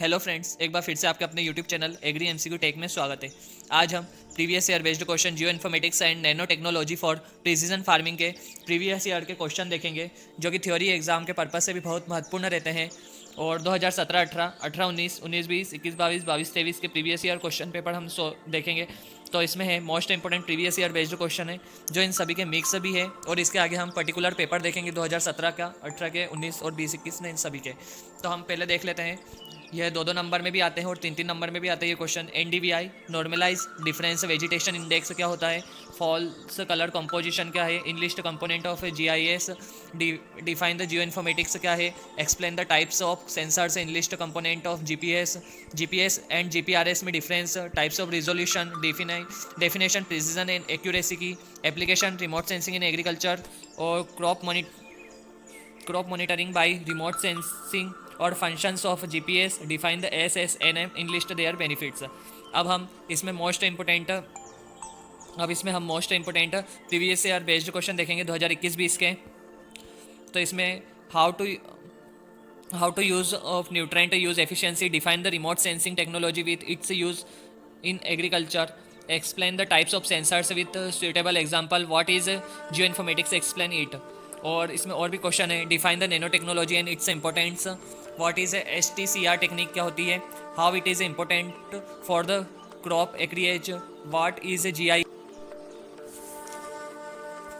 Hello friends, एक बार फिर से आपके अपने YouTube channel Agri MCQ Tech में स्वागत है। आज हम previous year based question geoinformatics and nano technology for precision farming के प्रीवियस ईयर के क्वेश्चन देखेंगे, जो कि थ्योरी एग्जाम के पर्पज से भी बहुत महत्वपूर्ण रहते हैं। और 2017, 18, 19, 19, 20, 21, 22, 22, 23 के प्रीवियस ईयर क्वेश्चन पेपर हम देखेंगे। तो इसमें है most important previous year based question है, जो इन सभी के मिक्स भी है। और इसके आगे हम पर्टिकुलर पेपर देखेंगे 2017 का, 18 के, 19 और 20, 21 में, इन सभी के। तो हम पहले देख लेते हैं। यह दो दो नंबर में भी आते हैं और तीन तीन नंबर में भी आते हैं ये question. NDVI normalize difference vegetation index क्या होता है, फॉल्स कलर कंपोजिशन क्या है, enlist component of GIS, define the geoinformatics क्या है, explain the types of sensors, enlist component of GPS and GPRS में difference, types of resolution, definition, precision and accuracy की, application remote sensing in agriculture और crop monitoring by remote sensing और functions of GPS, define the SSNM, English their benefits. अब हम इसमें most important previous year based question देखेंगे 2021-20 के। तो इसमें how to use of nutrient use efficiency, define the remote sensing technology with its use in agriculture, explain the types of sensors with suitable example, what is geoinformatics, explain it. और इसमें और भी question है, define the nanotechnology and its importance, what is STCR technique क्या होती है, how it is important for the crop acreage, what is GI।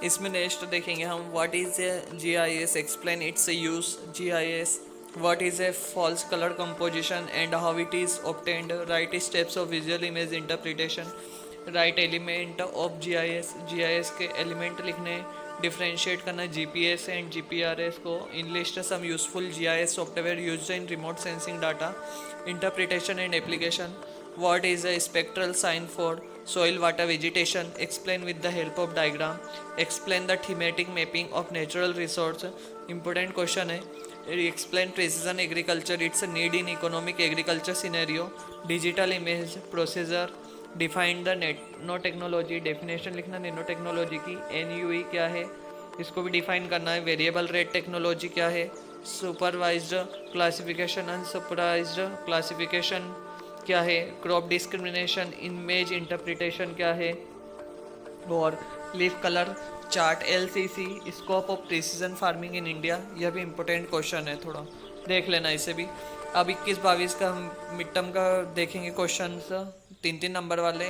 इसमें next देखेंगे हम, what is GIS, explain its use, GIS, what is false colour composition and how it is obtained, write steps of visual image interpretation, write element of GIS के element लिखने, differentiate करना GPS and GPRS को, enlist some useful GIS software used in remote sensing data, interpretation and application, what is a spectral sign for soil water vegetation, explain with the help of diagram, explain the thematic mapping of natural resource। important question है, explain precision agriculture, its need in economic agriculture scenario, digital image processor, defined the nano technology, definition लिखना nano technology की, NUE क्या है इसको भी define करना है, variable rate technology क्या है, सुपरवाइज्ड क्लासिफिकेशन, अनसुपरवाइज्ड क्लासिफिकेशन क्या है, क्रॉप डिस्क्रिमिनेशन, इमेज इंटरप्रिटेशन क्या है, और leaf colour chart, LCC, scope of precision farming in India. यह भी इम्पोर्टेंट क्वेश्चन है, थोड़ा देख लेना इसे भी। अब 21-22 का हम मिड टर्म का देखेंगे क्वेश्चन, तीन तीन नंबर वाले,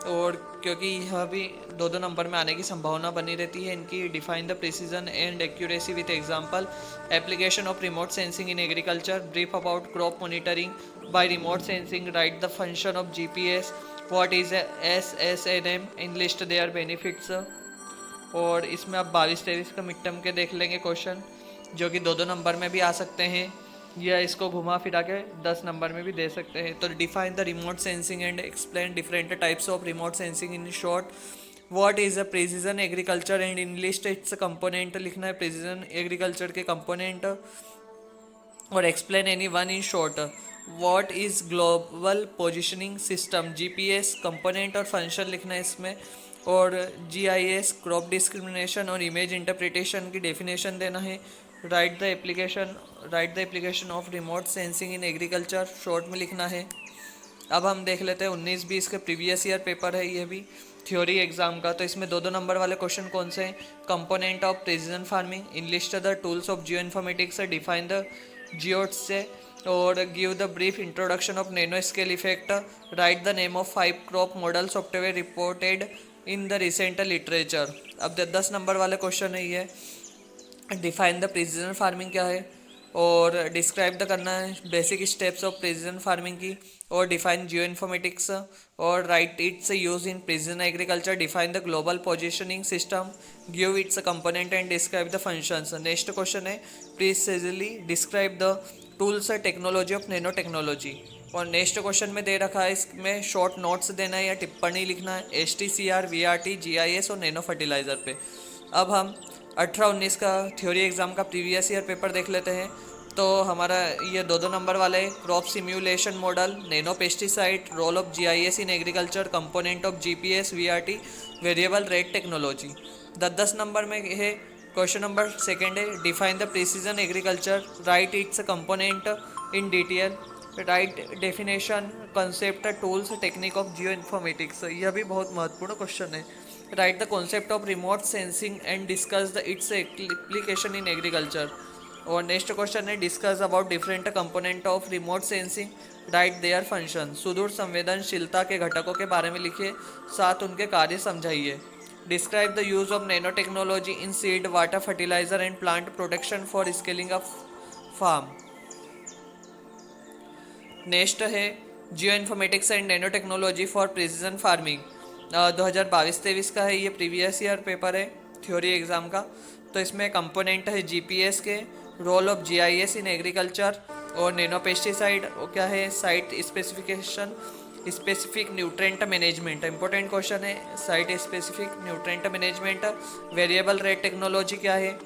और क्योंकि यह भी दो दो नंबर में आने की संभावना बनी रहती है इनकी। Define the precision and accuracy with example, application of remote sensing in agriculture, brief about crop monitoring by remote sensing, write the function of GPS, what is SSNM, English their benefits. और इसमें अब 22-23 का mid term के देख लेंगे question, जो कि दो दो नंबर में भी आ सकते हैं, या इसको घुमा फिरा के 10 नंबर में भी दे सकते हैं। तो define the remote sensing and explain different types of remote sensing in short, what is a precision agriculture and English it's component लिखना है, प्रिसीजन एग्रीकल्चर के कंपोनेंट, और explain any one in short, what is global positioning system, GPS component और function लिखना है इसमें, और GIS crop discrimination और इमेज इंटरप्रिटेशन की डेफिनेशन देना है, write the application of remote sensing in agriculture short में लिखना है। अब हम देख लेते हैं 19-20 के प्रीवियस ईयर पेपर है, ये भी थ्योरी एग्जाम का। तो इसमें दो दो नंबर वाले क्वेश्चन कौन से हैं, component of precision farming, enlist the tools of geoinformatics, define the जियोट्स से, और give the brief introduction of nano scale effect, write the name of 5 crop model software reported in the recent literature. अब 10 number वाले question है ये, define the precision farming क्या है, और डिस्क्राइब द करना है basic steps of precision farming की, और डिफाइन जियो इन्फॉर्मेटिक्स, और write its use in precision agriculture, define the global positioning system, give its component and describe the functions. Next question है, precisely describe the tools technology of nano technology. और next question में दे रखा है, इसमें short notes देना है या टिप्पणी लिखना है STCR, VRT, GIS और नैनो फर्टिलाइजर पे। अब हम 18-19 का थ्योरी एग्जाम का प्रीवियस ईयर पेपर देख लेते हैं। तो हमारा ये दो दो नंबर वाले, crop simulation model, nano pesticide, role of GIS in agriculture, component of GPS, VRT, variable rate technology. 10 number में है क्वेश्चन नंबर सेकेंड है, define the precision agriculture, write its component in detail, write definition concept tools technique of geoinformatics, यह भी बहुत महत्वपूर्ण question है। Write the concept of remote sensing and discuss the its application in agriculture. और next question है discuss about different component of remote sensing, right their function. सुदूर संवेदनशीलता के घटकों के बारे में लिखिए, साथ उनके कार्य समझाइए। Describe the use of nano technology in seed water fertiliser and plant protection for scaling of farm. Next है geoinformatics and nano technology for precision farming. 2022-23 का है, ये प्रीवियस ईयर पेपर है थ्योरी एग्ज़ाम का। तो इसमें component है GPS के, role of GIS in agriculture, और नैनो पेस्टिसाइड क्या है, site specification, specific nutrient management, important question है। Site specific nutrient management, variable rate technology क्या है,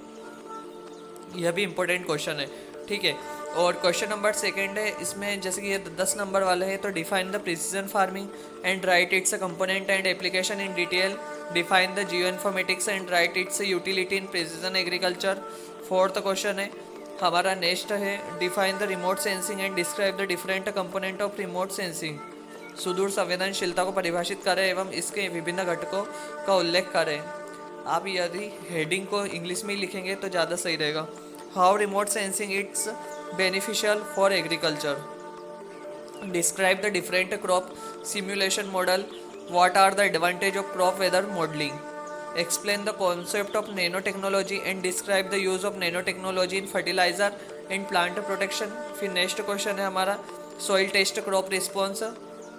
यह भी इंपॉर्टेंट क्वेश्चन है। ठीक है, और क्वेश्चन नंबर सेकंड है, इसमें जैसे कि ये 10 नंबर वाले हैं, तो define the precision farming and right its component and application in detail. Define the geoinformatics and right it's utility in precision agriculture. Fourth question है हमारा नेक्स्ट है define the remote sensing and describe the different component of remote sensing. सुदूर संवेदनशीलता को परिभाषित करें एवं इसके विभिन्न घटकों का उल्लेख करें। आप यदि हेडिंग को इंग्लिश में ही लिखेंगे तो ज़्यादा सही रहेगा। How remote sensing it's beneficial for agriculture. Describe the different crop simulation model. What are the advantage of crop weather modeling? Explain the concept of nanotechnology and describe the use of nanotechnology in fertilizer and plant protection. फिर next question है हमारा soil test crop response,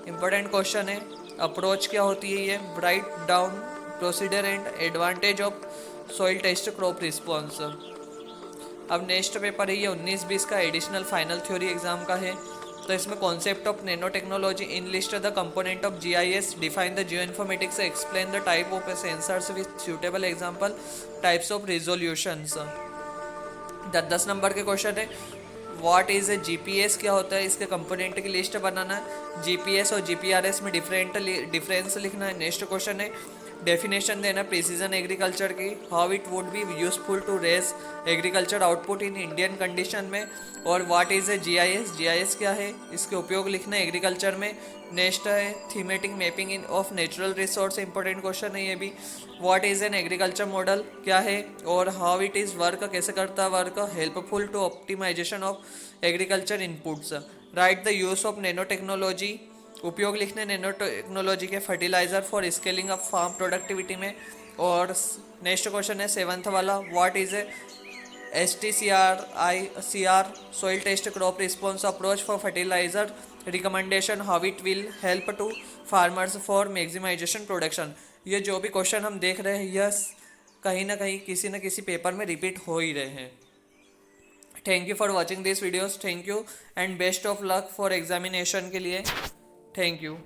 important question है। Approach क्या होती है ये, write down procedure and advantage of soil test crop response. अब next paper है ये 19-20 का एडिशनल फाइनल थ्योरी एग्जाम का है। तो इसमें concept of nano technology, in list the component of GIS, define the geoinformatics, explain the type of sensors with suitable example, types of resolutions. 10 number के question है what is A GPS, क्या होता है, इसके component की list बनाना है। GPS और GPRS में डिफरेंस लिखना है। नेक्स्ट क्वेश्चन है डेफिनेशन देना प्रिसीजन एग्रीकल्चर की, how it would be useful to raise agriculture output in Indian condition में। और what is a GIS, GIS क्या है, इसके उपयोग लिखना है एग्रीकल्चर में। नेक्स्ट है thematic mapping in of natural resource, important question है ये भी। What is an agriculture model क्या है, और हाउ इट इज़ वर्क, कैसे करता है work, helpful to optimisation of agriculture inputs. Write the use of nano technology, उपयोग लिखने नैनो टेक्नोलॉजी के fertiliser for scaling of farm productivity में। और नेक्स्ट क्वेश्चन है 7th वाला what is STCR soil test crop response approach for fertiliser recommendation, how it will help to farmers for maximisation production. ये जो भी question हम देख रहे हैं यह कहीं ना कहीं किसी न किसी पेपर में रिपीट हो ही रहे हैं। Thank you for watching this videos, thank you and best of luck for examination के लिए, थैंक यू।